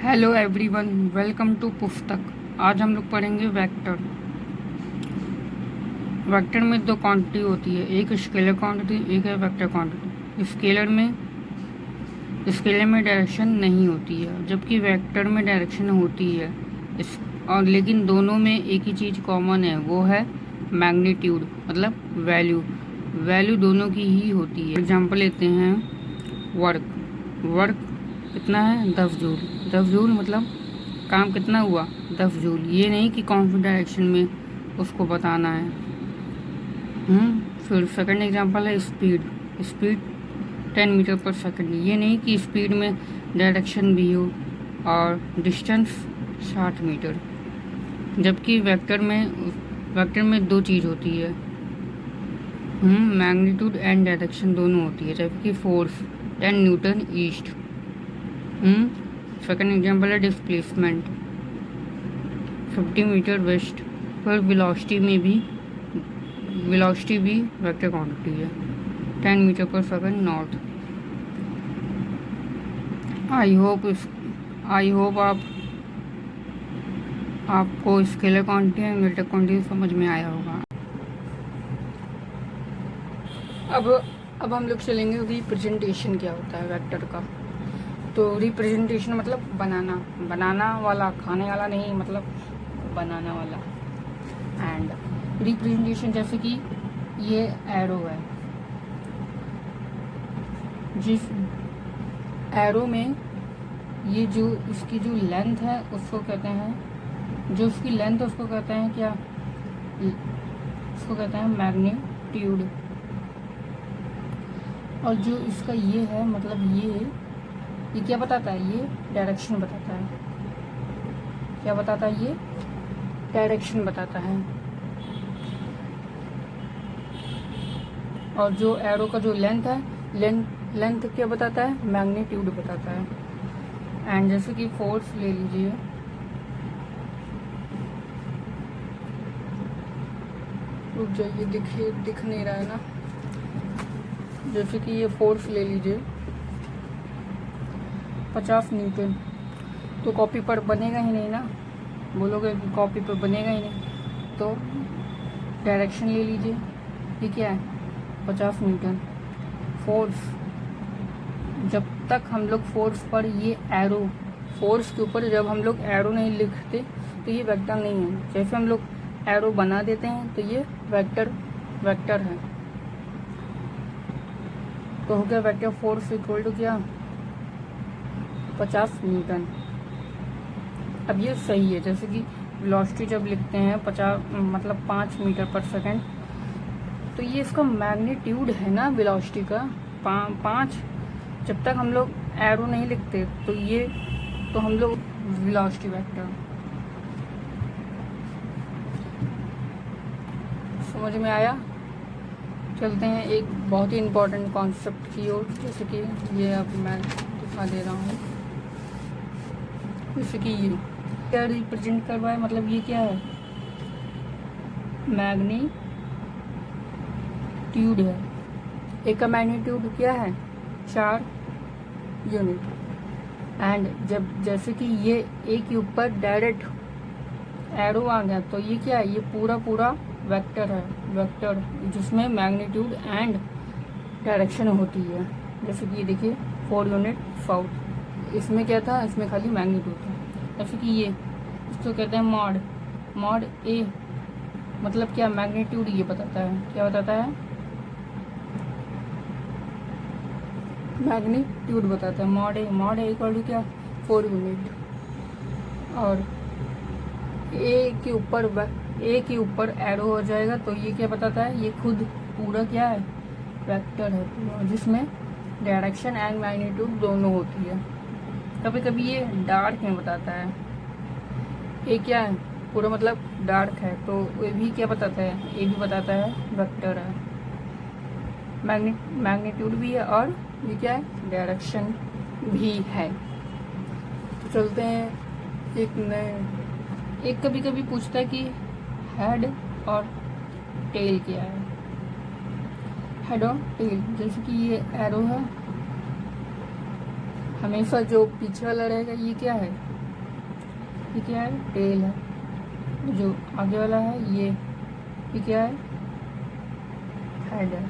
Hello everyone, welcome to पुस्तक। आज हम लोग पढ़ेंगे वेक्टर। वेक्टर में दो क्वांटिटी होती है, एक स्केलर क्वांटिटी, एक है वेक्टर क्वांटिटी। स्केलर में डायरेक्शन नहीं होती है, जबकि वेक्टर में डायरेक्शन होती है। लेकिन दोनों में एक ही चीज़ कॉमन है, वो है मैग्नीट्यूड, मतलब वैल्यू। वैल्यू दोनों की ही होती है। एग्जाम्पल लेते हैं, वर्क कितना है, 10 जूल। 10 जूल मतलब काम कितना हुआ, 10 जूल। ये नहीं कि कौन सी डायरेक्शन में उसको बताना है। फिर सेकंड एग्जांपल है स्पीड 10 मीटर पर सेकंड। ये नहीं कि स्पीड में डायरेक्शन भी हो। और डिस्टेंस 60 मीटर। जबकि वेक्टर में दो चीज़ होती है, मैग्नीट्यूड एंड डायरेक्शन दोनों होती है। जबकि force 10 Newton east. Second example है डिस्प्लेसमेंट 50 मीटर वेस्ट। पर वेलोसिटी भी वेक्टर क्वांटिटी है, 10 मीटर पर सेकंड नॉर्थ। आई होप आपको scalar quantity and vector quantity समझ में आया होगा। अब हम लोग चलेंगे रिप्रेजेंटेशन क्या होता है वेक्टर का। तो रिप्रेजेंटेशन मतलब बनाना वाला, खाने वाला नहीं, मतलब बनाना वाला। एंड रिप्रेजेंटेशन जैसे कि ये एरो है, जिस एरो में ये जो इसकी जो लेंथ है उसको कहते हैं, जो उसकी लेंथ है उसको कहते हैं क्या, उसको कहते हैं मैग्नीट्यूड। और जो इसका ये है, मतलब ये क्या बताता है, ये डायरेक्शन बताता है। क्या बताता है, ये डायरेक्शन बताता है। और जो एरो का जो लेंथ है, लेंथ क्या बताता है, मैग्नीट्यूड बताता है। एंड जैसे कि फोर्स ले लीजिए, रुक जाइए, दिख नहीं रहा है ना। जैसे कि ये फोर्स ले लीजिए 50 न्यूटन, तो कॉपी पर बनेगा ही नहीं ना, बोलोगे कि कॉपी पर बनेगा ही नहीं। तो डायरेक्शन ले लीजिए, ये क्या है, 50 न्यूटन। फोर्स, जब तक हम लोग फोर्स पर ये एरो, फोर्स के ऊपर जब हम लोग एरो नहीं लिखते तो ये वेक्टर नहीं है। जैसे हम लोग एरो बना देते हैं तो ये वेक्टर है। तो हो गया वेक्टर फोर्स इक्वल टू क्या, 50 न्यूटन। अब ये सही है, जैसे कि वेलोसिटी जब लिखते हैं 50 मतलब 5 मीटर पर सेकंड, तो ये इसका मैग्नीट्यूड है ना वेलोसिटी का, 5। जब तक हम लोग एरो नहीं लिखते तो हम लोग वेलोसिटी वेक्टर। समझ में आया। चलते हैं एक बहुत ही इम्पोर्टेंट कॉन्सेप्ट की ओर, जैसे कि ये अब मैं दिखा दे रहा हूँ। जैसे कि ये क्या रिप्रेजेंट कर रहा है, मतलब ये क्या है, मैग्नीट्यूड है। एक का मैग्नीट्यूड क्या है, 4 यूनिट। एंड जैसे कि ये ए के ऊपर डायरेक्ट एरो आ गया, तो ये क्या है, ये पूरा वेक्टर है, वेक्टर जिसमें मैग्नीट्यूड एंड डायरेक्शन होती है। जैसे कि ये देखिए 4 यूनिट साउथ, इसमें क्या था, इसमें खाली मैग्नीट्यूड था। जैसे कि ये इसको कहते हैं मॉड ए, मतलब क्या, मैग्नीट्यूड ये बताता है, क्या बताता है, मैग्नीट्यूड बताता है। मॉड ए इक्वल टू क्या, 4 यूनिट। और ए के ऊपर एरो हो जाएगा, तो ये क्या बताता है, ये खुद पूरा क्या है, वेक्टर है, जिसमें डायरेक्शन एंड मैग्नीट्यूड दोनों होती है। कभी कभी ये डार्क में बताता है, ये क्या है, पूरा मतलब डार्क है, तो ये भी क्या बताता है, ये भी बताता है वेक्टर है। मैग्नीट्यूड भी है और ये क्या है, डायरेक्शन भी है। तो चलते हैं एक कभी कभी पूछता है कि हेड और टेल क्या है। हेड और टेल, जैसे कि ये एरो है, हमेशा जो पीछे वाला रहेगा ये क्या है, ये क्या है, टेल है। जो आगे वाला है ये क्या है, हेड है।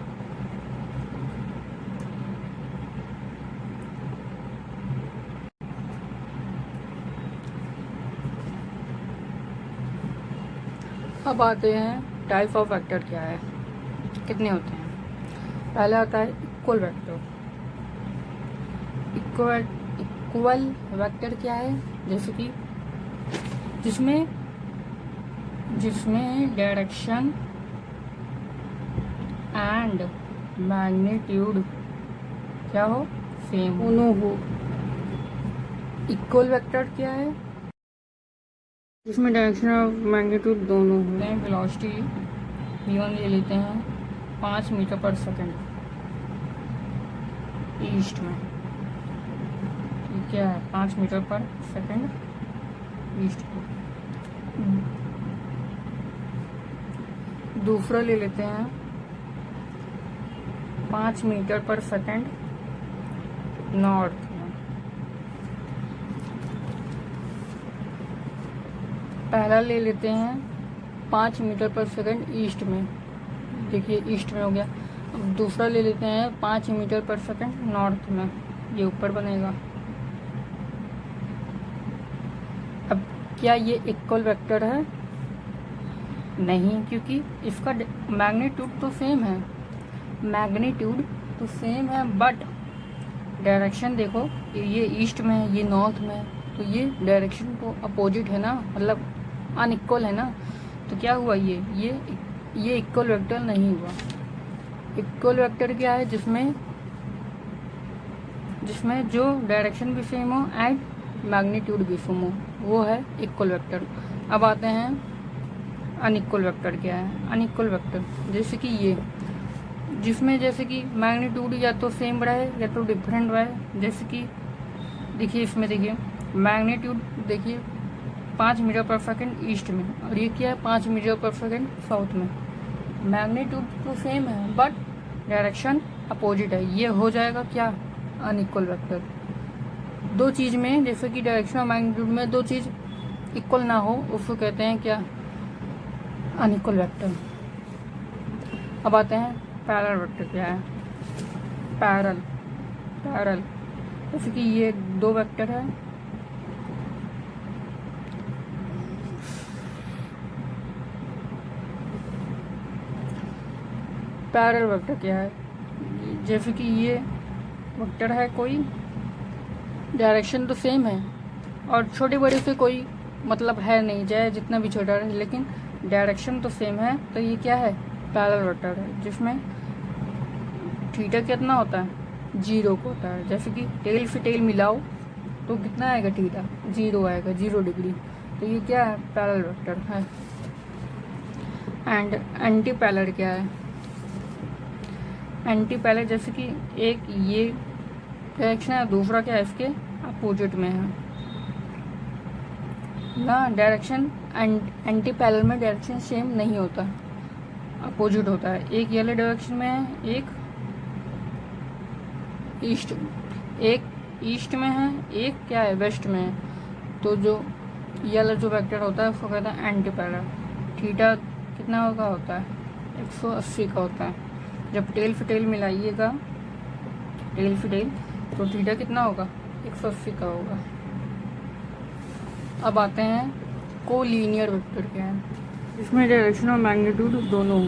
अब आते हैं टाइप ऑफ वेक्टर क्या है, कितने होते हैं। पहला आता है इक्वल वेक्टर। इक्वल वेक्टर क्या है, जैसे कि जिसमें डायरेक्शन एंड मैग्नीट्यूड क्या हो, सेम दोनों हो। इक्वल वेक्टर क्या है, जिसमें डायरेक्शन और मैग्नीट्यूड दोनों हो। वेलोसिटी v1 ले लेते हैं 5 मीटर पर सेकंड ईस्ट में, ये क्या है, 5 मीटर पर सेकंड ईस्ट में। दूसरा ले लेते हैं 5 मीटर पर सेकंड नॉर्थ में। पहला ले लेते हैं 5 मीटर पर सेकंड ईस्ट में, देखिए ईस्ट में हो गया। अब दूसरा ले लेते हैं 5 मीटर पर सेकंड नॉर्थ में, ये ऊपर बनेगा। अब क्या ये इक्वल वेक्टर है, नहीं, क्योंकि इसका मैग्नीट्यूड तो सेम है, मैग्नीट्यूड तो सेम है, बट डायरेक्शन देखो, ये ईस्ट में है, ये नॉर्थ में है, तो ये डायरेक्शन तो अपोजिट है ना, मतलब अनइक्वल है ना। तो क्या हुआ, ये इक्वल वेक्टर नहीं हुआ। इक्वल वेक्टर क्या है, जिसमें जो डायरेक्शन भी सेम हो एंड मैग्नीट्यूड भी सेम हो, वो है इक्वल वेक्टर। अब आते हैं अनइक्वल वेक्टर क्या है। अनइक्वल वेक्टर जैसे कि ये, जिसमें जैसे कि मैग्नीट्यूड या तो सेम रहे या तो डिफरेंट रहे। जैसे कि देखिए इसमें देखिए मैग्नीट्यूड देखिए 5 मीटर पर सेकंड ईस्ट में, और ये क्या है 5 मीटर पर सेकंड साउथ में। मैग्नीट्यूड तो सेम है बट डायरेक्शन अपोजिट है, ये हो जाएगा क्या, अनइक्वल वेक्टर। दो चीज़ में जैसे कि डायरेक्शन और मैग्नीट्यूड में दो चीज़ इक्वल ना हो, उसको कहते हैं क्या, अनइक्वल वेक्टर। अब आते हैं पैरेलल वेक्टर क्या है। पैरेलल जैसे कि ये दो वेक्टर है, पैरेलल वेक्टर क्या है, जैसे कि ये वेक्टर है, कोई डायरेक्शन तो सेम है और छोटे बड़े से कोई मतलब है नहीं, चाहे जितना भी छोटा रहे, लेकिन डायरेक्शन तो सेम है, तो ये क्या है, पैरेलल वेक्टर है। जिसमें थीटा कितना होता है, 0 को होता है। जैसे कि टेल से टेल मिलाओ तो कितना आएगा, थीटा 0 आएगा, 0 डिग्री। तो ये क्या है, पैरेलल वेक्टर है। एंड एंटी पैरेलल क्या है, एंटी पैरेलल जैसे कि एक ये डायरेक्शन है, दूसरा क्या है इसके अपोजिट में है ना। डायरेक्शन एंटी पैरेलल में डायरेक्शन सेम नहीं होता, अपोजिट होता है। एक येलो डायरेक्शन में है, एक ईस्ट में है, एक क्या है, वेस्ट में है। तो जो येलो जो वेक्टर होता है उसको कहते हैं एंटी पैरेलल। थीटा कितना का होता है, 180 का होता है। जब टेल से टेल मिलाइएगा, टेल से टेल, तो थीटा कितना होगा, 180 का होगा। अब आते हैं कोलिनियर वेक्टर क्या है, इसमें डायरेक्शन और मैग्नीट्यूड दोनों हो।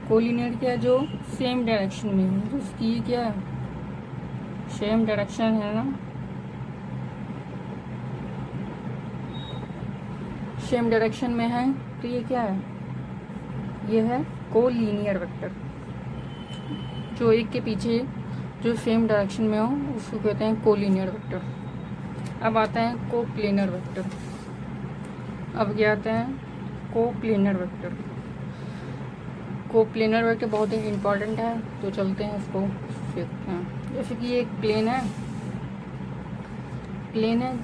कोलिनियर क्या है, जो सेम डायरेक्शन में है, तो उसकी ये क्या है, सेम डायरेक्शन है ना, सेम डायरेक्शन में है, तो ये क्या है, ये है कोलिनियर वेक्टर। जो एक के पीछे जो सेम डायरेक्शन में हो उसको कहते हैं कोलिनियर वेक्टर। अब आता है कोप्लेनर वेक्टर। अब क्या आता है, कोप्लेनर वेक्टर। कोप्लेनर वेक्टर बहुत ही इम्पोर्टेंट है, तो चलते हैं इसको देखते हैं। जैसे कि ये एक प्लेन है,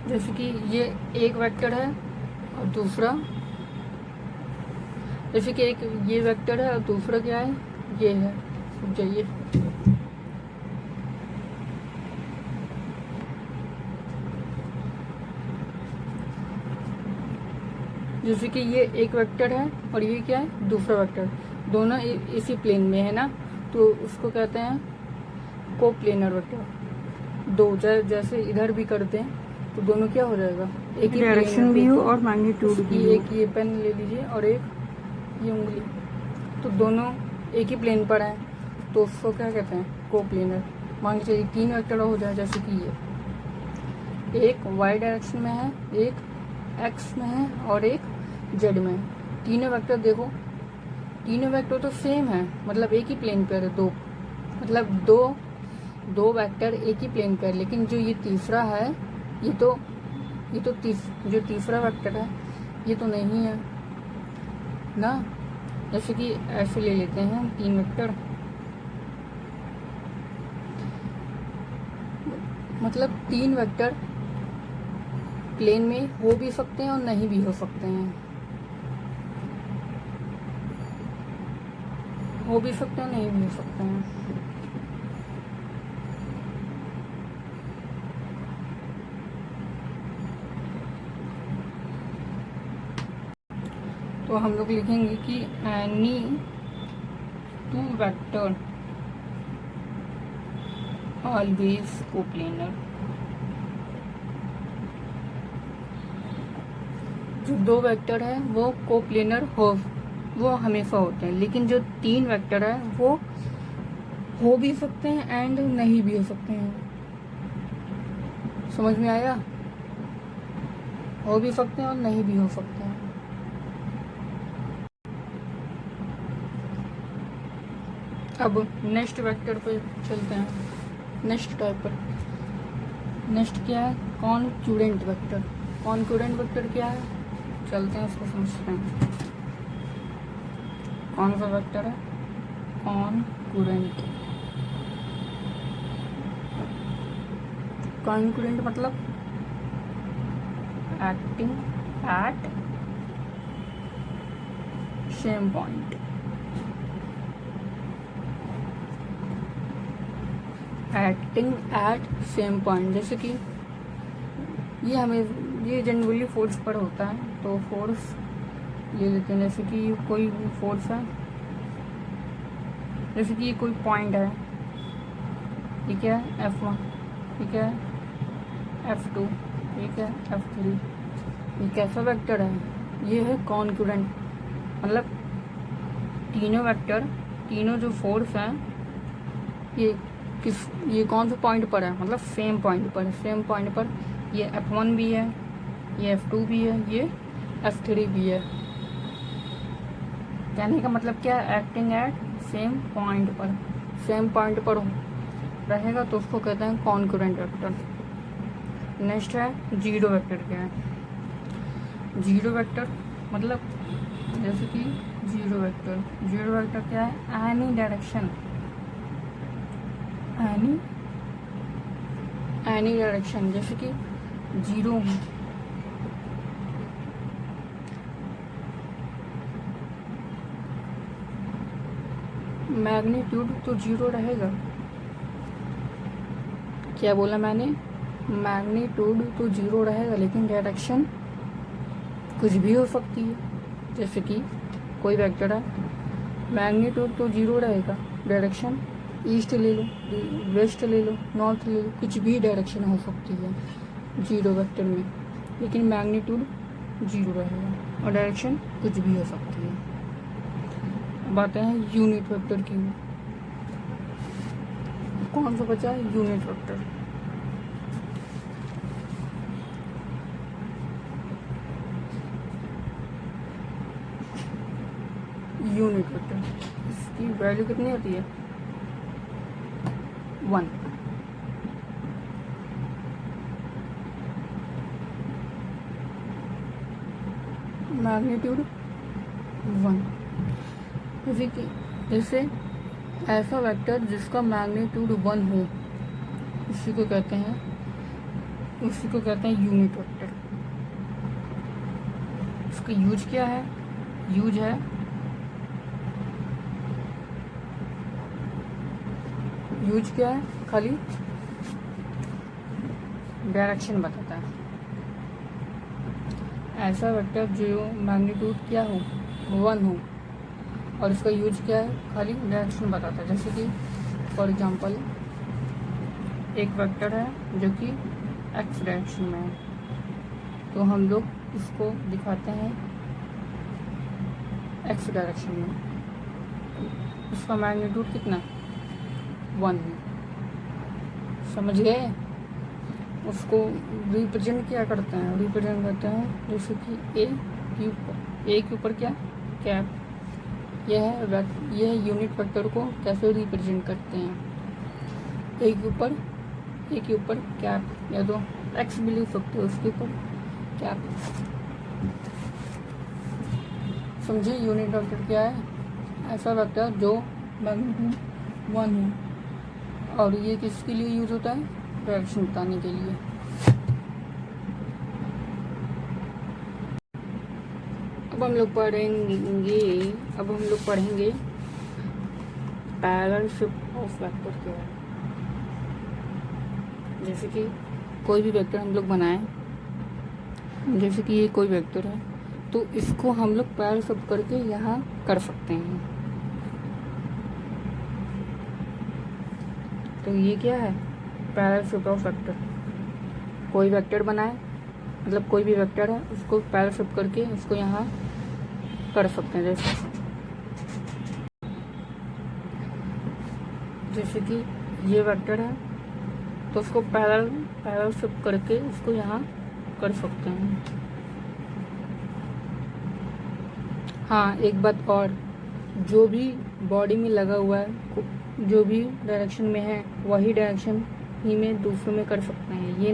जैसे कि ये एक वेक्टर है और दूसरा, जैसे कि एक ये वेक्टर है और दूसरा क्या है, ये है। जाइए जैसे कि ये एक वेक्टर है और ये क्या है, दूसरा वेक्टर, दोनों इसी प्लेन में है ना, तो उसको कहते हैं कोप्लेनर वेक्टर। दो जैसे इधर भी करते हैं तो दोनों क्या हो जाएगा, एक ही डायरेक्शन भी हो और मैग्नीट्यूड भी हो। एक ये पेन ले लीजिए और एक ये उंगली, तो दोनों एक ही प्लेन पर है, तो उसको क्या कहते हैं, कोप्लेनर। मान के चलिए 3 वेक्टर हो जाए, जैसे कि ये एक y डायरेक्शन में है, एक x में है और एक z में है। तीनों वेक्टर देखो, तीनों वेक्टर तो सेम है, मतलब एक ही प्लेन पर है, दो मतलब दो वेक्टर एक ही प्लेन पर है। लेकिन जो ये तीसरा है, ये तो जो तीसरा वेक्टर है ये तो नहीं है ना। जैसे कि ऐसे ले लेते हैं 3 वेक्टर, मतलब 3 वेक्टर प्लेन में हो भी सकते हैं और नहीं भी हो सकते हैं, हो भी सकते हैं नहीं भी हो सकते हैं। तो हम लोग लिखेंगे कि एनी 2 वेक्टर ऑलवेज कोप्लेनर। जो 2 वेक्टर है वो कोप्लेनर वो हमेशा होते हैं, लेकिन जो 3 वेक्टर है वो हो भी सकते हैं एंड नहीं भी हो सकते हैं। समझ में आया, हो भी सकते हैं और नहीं भी हो सकते हैं। अब नेक्स्ट वेक्टर पे चलते हैं, नेक्स्ट टाइप पर। नेक्स्ट क्या है, कॉनक्यूरेंट वेक्टर। कॉनक्यूरेंट वेक्टर क्या है, चलते हैं उसको समझते हैं। कौन सा वेक्टर है, कॉनक्यूरेंट। कॉनक्यूरेंट मतलब acting at same point. Acting at same point, जैसे कि ये जनरली फोर्स पर होता है, तो फोर्स ले लेते हैं। जैसे कि कोई फोर्स है, जैसे कि ये कोई पॉइंट है, ये क्या है F1, ये क्या है F2, ये क्या है F3। ये कैसा वेक्टर है, ये है कॉनक्यूरेंट, मतलब तीनों वेक्टर, तीनों जो फोर्स हैं ये कौन से पॉइंट पर है, मतलब सेम पॉइंट पर है। सेम पॉइंट पर ये F1 भी है, ये F2 भी है, ये F3 भी है। कहने का मतलब क्या है, एक्टिंग एट सेम पॉइंट पर, सेम पॉइंट पर रहेगा तो उसको कहते हैं कॉनक्यूरेंट वेक्टर। नेक्स्ट है जीरो वेक्टर। क्या है जीरो वेक्टर, मतलब जैसे कि जीरो वेक्टर क्या है, एनी डायरेक्शन, एनी डायरेक्शन, जैसे कि जीरो मैग्नीट्यूड तो जीरो रहेगा। क्या बोला मैंने, मैग्नीट्यूड तो जीरो रहेगा, लेकिन डायरेक्शन कुछ भी हो सकती है। जैसे कि कोई वेक्टर है, मैग्नीट्यूड तो जीरो रहेगा, डायरेक्शन ईस्ट ले लो, वेस्ट ले लो, नॉर्थ ले लो, कुछ भी डायरेक्शन हो सकती है जीरो वेक्टर में, लेकिन मैग्नीट्यूड जीरो रहेगा और डायरेक्शन कुछ भी हो सकती है। अब आते हैं यूनिट वेक्टर की। कौन सा बचा है, यूनिट वेक्टर। यूनिट वेक्टर, इसकी वैल्यू कितनी होती है, 1। मैग्नीट्यूड 1। जैसे ऐसा वेक्टर जिसका मैग्नीट्यूड 1 हो, उसी को कहते हैं यूनिट वेक्टर। इसका यूज क्या है, यूज है खाली डायरेक्शन बताता है। ऐसा वेक्टर जो मैग्नीट्यूड क्या हो, 1 हो, और इसका यूज क्या है, खाली डायरेक्शन बताता है। जैसे कि फॉर एग्जांपल एक वेक्टर है जो कि एक्स डायरेक्शन में है, तो हम लोग इसको दिखाते हैं एक्स डायरेक्शन में। इसका मैग्नीट्यूड कितना, 1 है। समझ गए? उसको रिप्रेजेंट क्या करते हैं, रिप्रेजेंट करते हैं जैसे कि ए के ऊपर क्या, कैप। यह यूनिट वेक्टर को कैसे रिप्रेजेंट करते हैं, ए के ऊपर कैप, या तो एक्स भी लिख सकते हो उसके ऊपर कैप। समझे? यूनिट वेक्टर क्या है, ऐसा वेक्टर जो मैग्नीट्यूड 1 है, और ये किसके लिए यूज होता है, डायरेक्शन बताने के लिए। अब हम लोग पढ़ेंगे पैरेललशिप ऑफ वेक्टर क्या है। जैसे कि कोई भी वेक्टर हम लोग बनाएं, जैसे कि ये कोई वेक्टर है, तो इसको हम लोग पैरेललशिप करके यहाँ कर सकते हैं। तो ये क्या है, पैरेललशिप ऑफ वेक्टर। कोई वेक्टर बनाए, मतलब कोई भी वेक्टर है, उसको पैरेललशिप करके उसको यहाँ कर सकते हैं। जैसे कि ये वेक्टर है, तो उसको पैरेललशिप करके इसको यहाँ कर सकते हैं। हाँ, एक बात और, जो भी बॉडी में लगा हुआ है, जो भी डायरेक्शन में है, वही डायरेक्शन ही में दूसरों में कर सकते हैं। ये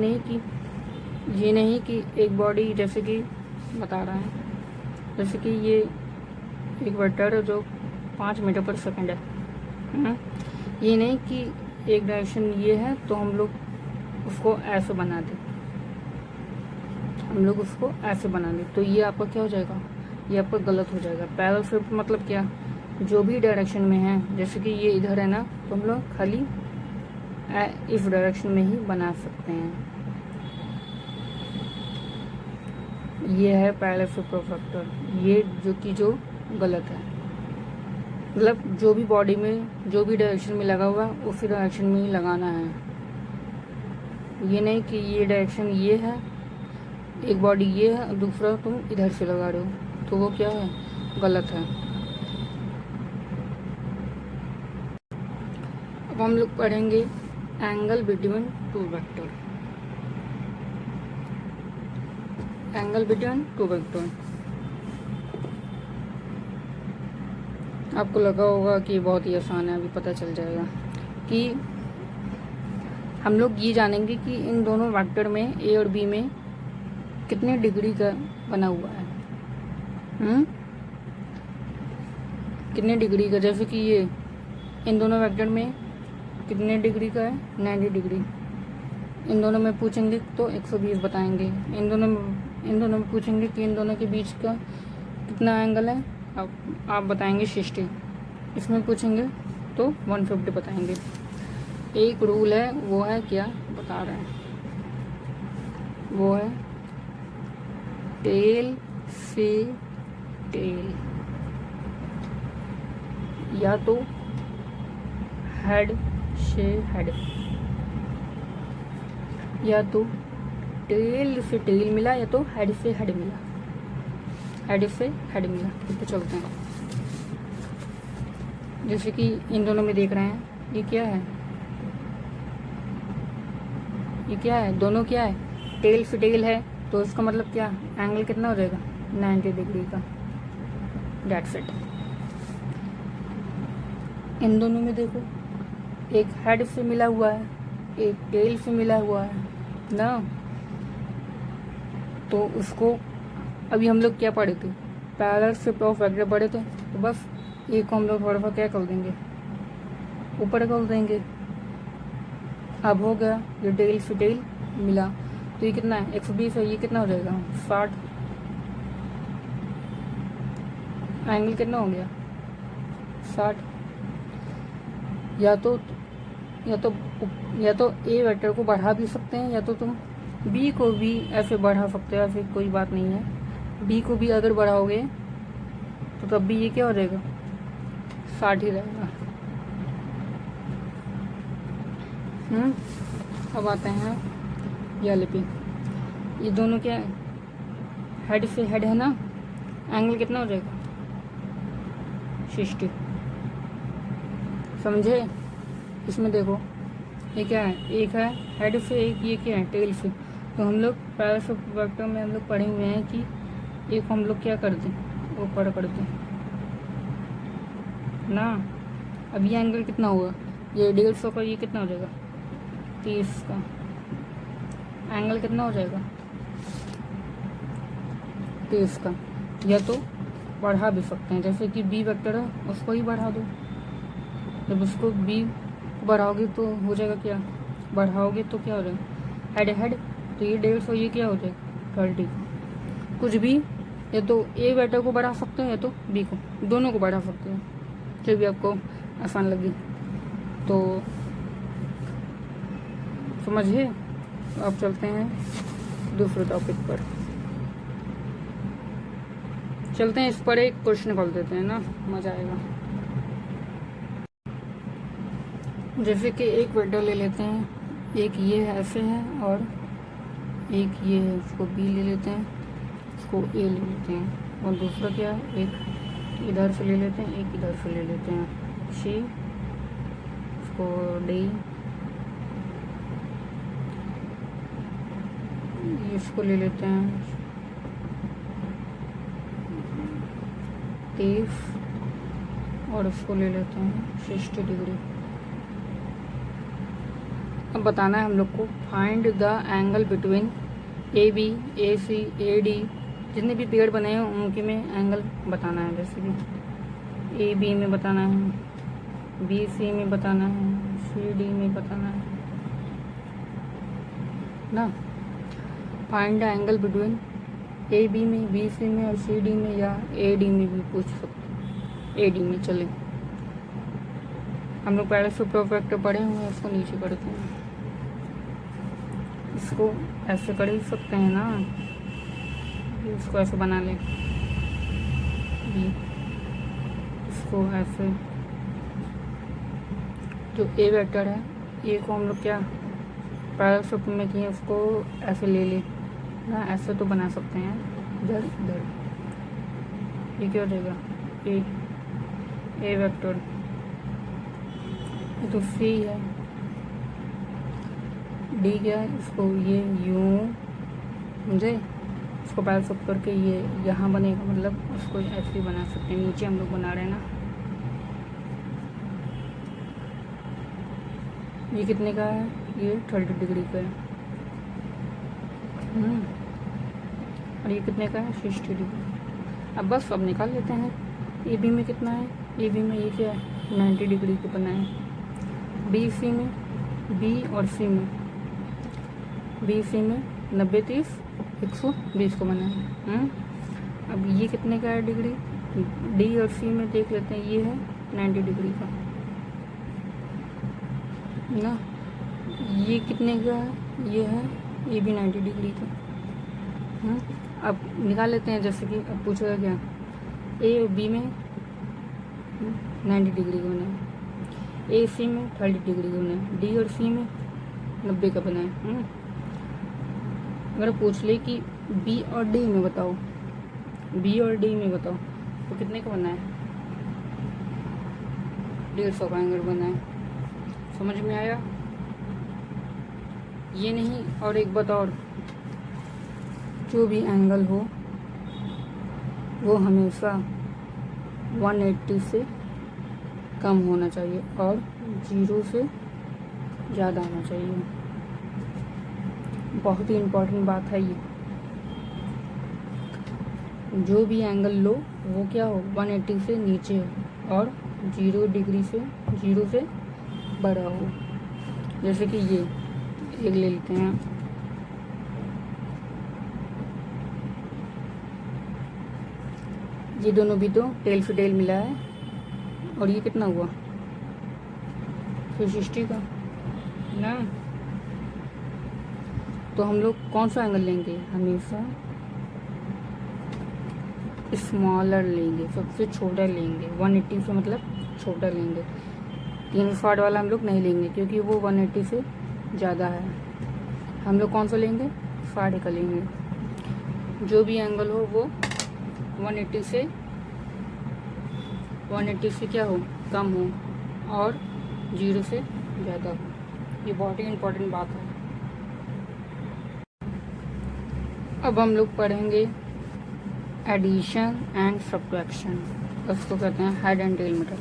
नहीं कि एक बॉडी, जैसे कि बता रहा है, जैसे कि ये एक वेक्टर है जो 5 मीटर पर सेकंड है। ये नहीं कि एक डायरेक्शन ये है तो हम लोग उसको ऐसे बना दें, तो ये आपका क्या हो जाएगा, ये आपका गलत हो जाएगा। पैरेललशिप मतलब क्या, जो भी डायरेक्शन में है, जैसे कि ये इधर है ना, तो हम लोग खाली इस डायरेक्शन में ही बना सकते हैं। ये है पैरेललशिप ऑफ वेक्टर, ये जो गलत है। मतलब जो भी बॉडी में, जो भी डायरेक्शन में लगा हुआ है, उसी डायरेक्शन में ही लगाना है। ये नहीं कि ये डायरेक्शन ये है, एक बॉडी ये है, दूसरा तुम इधर से लगा रहे हो, तो वो क्या है, गलत है। अब हम लोग पढ़ेंगे एंगल बिटवीन टू वेक्टर। आपको लगा होगा कि बहुत ही आसान है, अभी पता चल जाएगा कि हम लोग ये जानेंगे कि इन दोनों वेक्टर में, ए और बी में, कितने डिग्री का बना हुआ है। कितने डिग्री का, जैसे कि ये इन दोनों वेक्टर में कितने डिग्री का है, 90 डिग्री। इन दोनों में पूछेंगे तो 120 बताएंगे। इन दोनों में पूछेंगे कि इन दोनों के बीच का कितना एंगल है, आप बताएंगे 60। इसमें पूछेंगे तो 150 बताएंगे। एक रूल है, वो है क्या, बता रहे हैं, वो है टेल से टेल, या तो हेड से हेड, या तो टेल से टेल मिला, या तो हेड से हेड मिला। तो चलते हैं। जैसे कि इन दोनों में देख रहे हैं, ये क्या है, दोनों क्या है, टेल से टेल है, तो इसका मतलब क्या, एंगल कितना हो जाएगा, 90 डिग्री का। That's it. इन दोनों में देखो, एक हेड से मिला हुआ है, एक टेल से मिला हुआ है ना, तो उसको अभी हम लोग क्या पढ़े थे, पैरेललशिप ऑफ वेक्टर पढ़े थे। तो बस एक को हम लोग थोड़ा सा क्या कर देंगे, ऊपर कर देंगे। अब हो गया, ये टेल से टेल मिला, तो ये कितना है, 120 है, ये कितना हो जाएगा, 60। एंगल कितना हो गया, 60। या तो ए वेक्टर को बढ़ा भी सकते हैं, या तो तुम बी को भी ऐसे बढ़ा सकते हो, ऐसे कोई बात नहीं है। बी को भी अगर बढ़ाओगे तो तब भी ये क्या हो जाएगा, 60 ही रहेगा। अब आते हैं ये वाले पे। ये दोनों क्या है, हेड से हेड है ना, एंगल कितना हो जाएगा, 60। समझे? इसमें देखो ये क्या है, एक है हेड से, एक ये क्या है टेल से। तो हम लोग पैरास ऑफ वेक्टर में हम लोग पढ़े हुए हैं कि एक हम लोग क्या करते हैं, ऊपर करते हैं ना। अब ये एंगल कितना हुआ, ये 150 का, ये कितना हो जाएगा 30 का। एंगल कितना हो जाएगा 30 का। या तो बढ़ा भी सकते हैं, जैसे कि बी वेक्टर है उसको ही बढ़ा दो। जब उसको बी बढ़ाओगे तो हो जाएगा क्या, बढ़ाओगे तो क्या हो जाएगा हेड हेड, तो ये 150, ये क्या हो जाएगा 30। कुछ भी, या तो ए वेक्टर को बढ़ा सकते हो या तो बी को, दोनों को बढ़ा सकते हो, जो भी आपको आसान लगे। तो समझिए। तो अब चलते हैं दूसरे टॉपिक पर। चलते हैं इस पर एक क्वेश्चन कर देते हैं ना, मजा आएगा। जैसे कि एक वेक्टर ले लेते हैं, एक ये ऐसे है और एक ये है, इसको बी ले लेते हैं, इसको ए ले लेते हैं, और दूसरा क्या है, एक इधर से ले लेते हैं, एक इधर से ले लेते हैं, सी, इसको डी, इसको ले लेते हैं 30, और इसको ले लेते हैं 60 डिग्री। अब बताना है हम लोग को, find the angle between A B, A C, A D, जितने भी पेड़ बने हैं उनके में एंगल बताना है। जैसे कि ए बी में बताना है, बी सी में बताना है, सी डी में बताना है ना। Find the angle between A B में, बी सी में और सी डी में, या ए डी में भी पूछ सकते। ए डी में चले, हम लोग पहले सुपर वेक्टर पढ़े हुए हैं, उसको नीचे करते हैं। इसको ऐसे कर ही सकते हैं ना, इसको ऐसे बना लें, इसको ऐसे। जो ए वेक्टर है, ए को हम लोग क्या पैराग्राफ में किए, उसको ऐसे ले ले ना, ऐसे तो बना सकते हैं, इधर इधर। ये क्या हो जाएगा, ए वेक्टर, ये तो सी है, डी क्या है, इसको ये यूं, समझे, इसको पैर सब करके ये यहाँ बनेगा, मतलब उसको ऐसे ही बना सकते हैं। नीचे हम लोग बना रहे हैं ना, ये कितने का है, ये 30 डिग्री का है, और ये कितने का है 60 डिग्री। अब बस अब निकाल लेते हैं, ए बी में कितना है, ए बी में ये क्या है 90 डिग्री का बना है। बी सी में, बी और सी में, बी सी में 90 30 120 को बना है। अब ये कितने का है डिग्री, डी और सी में देख लेते हैं, ये है 90 डिग्री का ना। ये कितने का है, ये है, ये भी 90 डिग्री का। अब निकाल लेते हैं, जैसे कि अब पूछेगा क्या, ए और बी में 90 डिग्री का बना है, ए सी में 30 डिग्री का बना है, डी और सी में 90 का बना है। अगर पूछ ले कि बी और डी में बताओ, बी और डी में बताओ, तो कितने का बना है, 150 का एंगल बना है। समझ में आया? ये नहीं, और एक बात और, जो भी एंगल हो वो हमेशा 180 से कम होना चाहिए और 0 से ज़्यादा होना चाहिए। बहुत ही इम्पोर्टेंट बात है ये। जो भी एंगल लो वो क्या हो, 180 से नीचे हो और 0 डिग्री से 0 से बड़ा हो। जैसे कि ये एक ले लेते हैं, ये दोनों भी तो टेल से टेल मिला है, और ये कितना हुआ 360 का ना। तो हम लोग कौन सा एंगल लेंगे, हमेशा स्मॉलर लेंगे, सबसे छोटा लेंगे। 180 से मतलब छोटा लेंगे। 360 वाला हम लोग नहीं लेंगे क्योंकि वो 180 से ज़्यादा है। हम लोग कौन सा लेंगे? 60 का लेंगे। जो भी एंगल हो वो 180 से क्या हो? कम हो और 0 से ज़्यादा हो। ये बहुत ही इम्पोर्टेंट बात है। अब हम लोग पढ़ेंगे एडिशन एंड सब्ट्रैक्शन। उसको कहते हैं हेड एंड टेल मेथड।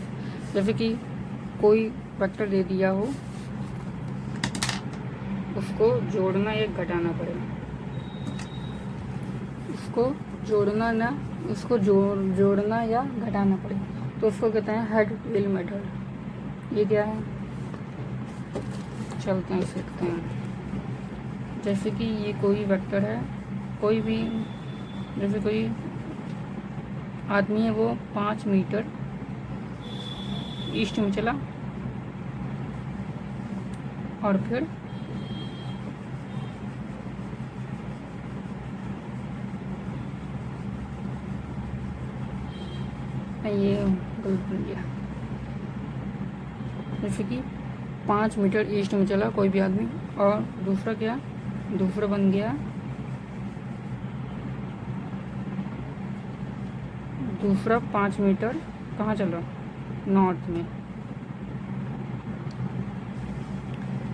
जैसे कि कोई वेक्टर दे दिया हो, उसको जोड़ना या घटाना पड़े, उसको जोड़ना या घटाना पड़े तो उसको कहते हैं हेड टेल मेथड। ये क्या है? चलते हैं सीखते हैं। जैसे कि ये कोई वेक्टर है, कोई भी, जैसे कोई आदमी है, वो 5 मीटर ईस्ट में चला और फिर ये गलत बन गया। जैसे कि 5 मीटर ईस्ट में चला कोई भी आदमी, और दूसरा क्या? दूसरा बन गया, दूसरा 5 मीटर कहाँ चला? नॉर्थ में।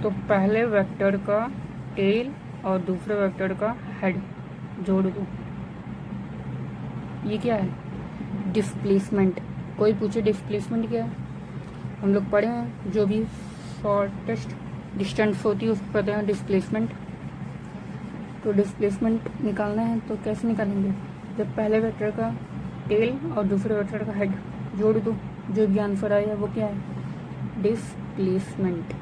तो पहले वेक्टर का टेल और दूसरे वेक्टर का हेड जोड़ दो। ये क्या है? डिस्प्लेसमेंट। कोई पूछे डिस्प्लेसमेंट क्या है? हम लोग पढ़े हैं, जो भी शॉर्टेस्ट डिस्टेंस होती है उसको कहते हैं डिस्प्लेसमेंट। तो डिस्प्लेसमेंट निकालना है तो कैसे निकालेंगे? जब पहले वेक्टर का टेल और दूसरे वेक्टर का हेड जोड़ दो, जो भी आंसर आया वो क्या है? डिस्प्लेसमेंट।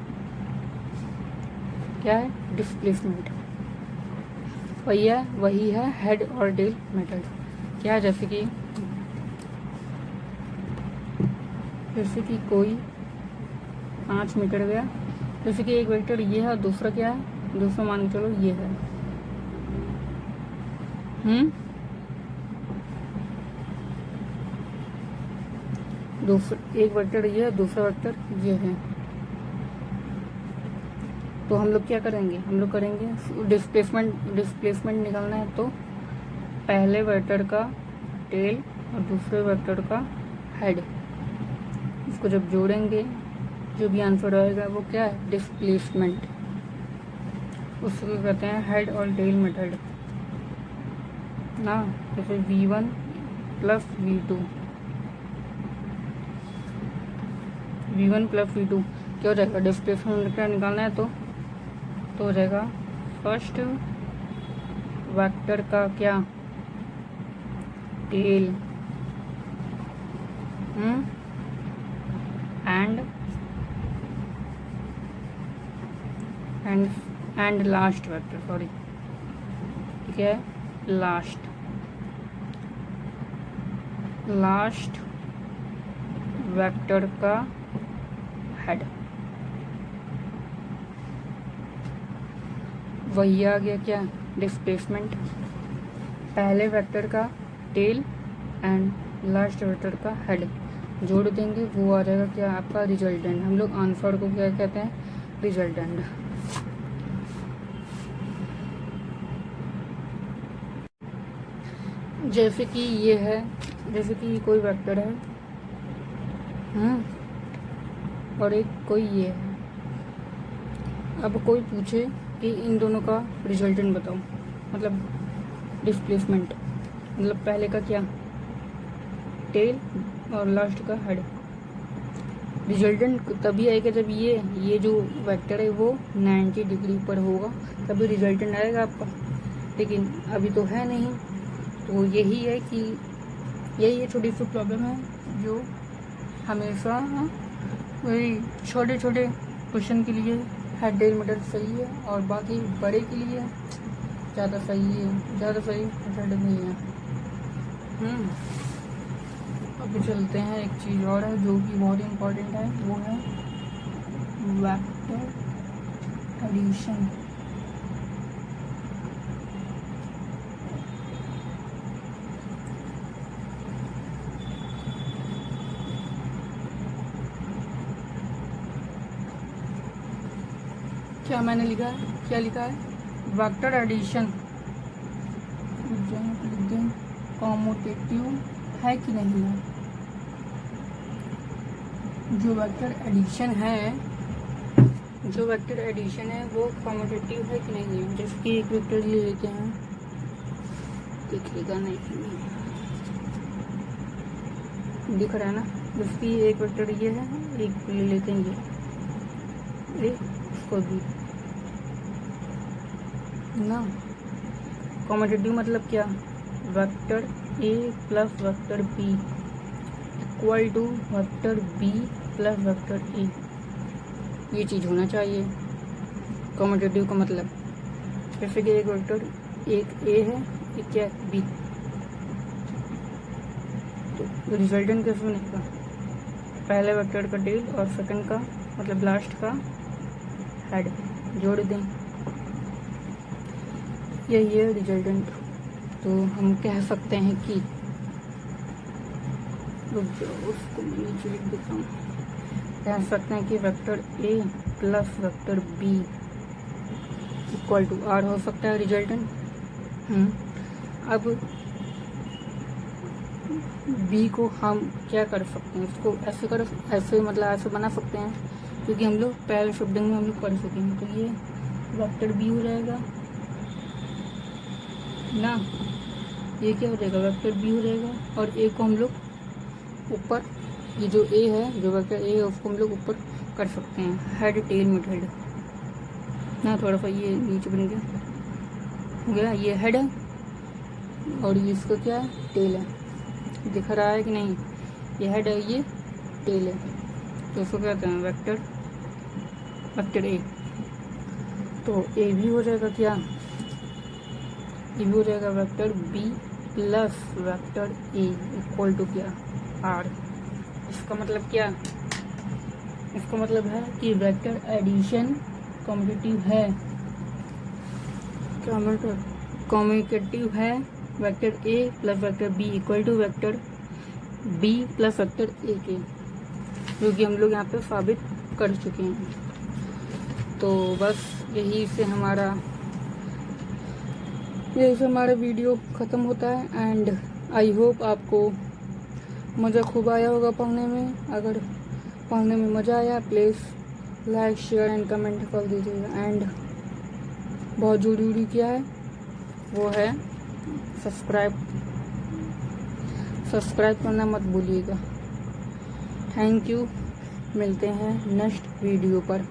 क्या है? डिस्प्लेसमेंट। वही है हेड और टेल मेथड। क्या? जैसे कि कोई 5 मीटर गया, जैसे कि एक वेक्टर ये है और दूसरा क्या है? दूसरा मान के चलो ये है। एक वेक्टर ये है, दूसरा वेक्टर ये है। तो हम लोग क्या करेंगे? हम लोग करेंगे डिस्प्लेसमेंट निकालना है तो पहले वेक्टर का टेल और दूसरे वेक्टर का हेड, इसको जब जोड़ेंगे जो भी आंसर आएगा वो क्या है? डिस्प्लेसमेंट। उसको कहते हैं हेड और टेल मेथड ना। जैसे V1 प्लस V2 क्या हो जाएगा? डिस्प्लेसमेंट निकालना है तो हो जाएगा फर्स्ट वेक्टर का क्या? Tail end last vector, sorry, ठीक है, लास्ट वेक्टर का हेड। वही आ गया क्या? डिस्प्लेसमेंट। पहले वेक्टर का टेल एंड लास्ट वेक्टर का हेड जोड़ देंगे, वो आ जाएगा क्या? आपका रिजल्टेंट। हम लोग आंसर को क्या कहते हैं? रिजल्टेंट। जैसे कि ये है, जैसे कि कोई वेक्टर है और एक कोई ये है। अब कोई पूछे कि इन दोनों का रिजल्टेंट बताओ, मतलब डिस्प्लेसमेंट, मतलब पहले का क्या? टेल और लास्ट का हेड। रिजल्टेंट तभी आएगा जब ये जो वेक्टर है वो 90 डिग्री पर होगा, तभी रिजल्टेंट आएगा आपका। लेकिन अभी तो है नहीं, तो यही है छोटी सी प्रॉब्लम है जो हमेशा वही छोटे छोटे क्वेश्चन के लिए हेड टेल मेथड सही है, और बाकी बड़े के लिए ज़्यादा सही मेथड नहीं है। अब चलते हैं, एक चीज़ और है जो कि बहुत इम्पोर्टेंट है, वो है वेक्टर एडिशन। क्या मैंने लिखा है, क्या लिखा है, वेक्टर एडिशन कॉम्यूटेटिव है कि नहीं है। जो वेक्टर एडिशन है वो कॉम्यूटेटिव है कि नहीं है। जैसे कि एक वेक्टर ले लेते हैं, दिखेगा नहीं, दिख रहा है ना। जैसे कि एक वेक्टर ये है, एक ले लेते हैं ये इसको भी ना। कॉम्यूटेटिव मतलब क्या, vector A plus vector B equal to vector B plus vector A, ये चीज़ होना चाहिए कॉम्यूटेटिव का मतलब। जैसे कि एक वेक्टर, एक ए है, एक क्या बी, तो रिजल्टेंट कैसे बनेगा, पहले वेक्टर का टेल और सेकंड का मतलब लास्ट का हेड जोड़ दें, यही है रिजल्टेंट। तो हम कह सकते हैं कि, रुक जाओ उसको मैं नीचे लिख देता हूँ, कह सकते हैं कि vector A plus vector B equal to R हो सकता है रिजल्टेंट। अब बी को हम क्या कर सकते हैं, इसको ऐसे मतलब ऐसे बना सकते हैं, क्योंकि हम लोग पहले शिफ्टिंग में हम लोग कर चुके हैं। तो ये वेक्टर बी हो जाएगा ना, ये क्या हो जाएगा, वेक्टर बी हो जाएगा। और ए को हम लोग ऊपर, ये जो ए है, जो वेक्टर ए है उसको हम लोग ऊपर कर सकते हैं, हेड टेल मेथड ना। थोड़ा सा ये नीचे बन गया, हो गया, ये हेड है और ये इसका क्या है, टेल है। दिख रहा है कि नहीं, ये हेड है, ये टेल है। तो उसको क्या कहते हैं, वेक्टर ए। तो ए भी हो जाएगा क्या, ये भी हो जाएगा vector B plus vector A equal to क्या, आर। इसका मतलब क्या, इसका मतलब है कि वेक्टर एडिशन कॉम्यूटेटिव है, क्या मतलब कॉम्यूटेटिव है vector A plus vector B equal to vector B plus vector A के, जो कि हम लोग यहाँ पे साबित कर चुके हैं। तो बस यही से हमारा वीडियो ख़त्म होता है। एंड आई होप आपको मज़ा खूब आया होगा पढ़ने में। अगर पढ़ने में मज़ा आया please like share and comment कर दीजिएगा। एंड बहुत ज़रूरी क्या है, वो है सब्सक्राइब करना मत भूलिएगा। थैंक यू, मिलते हैं नेक्स्ट वीडियो पर।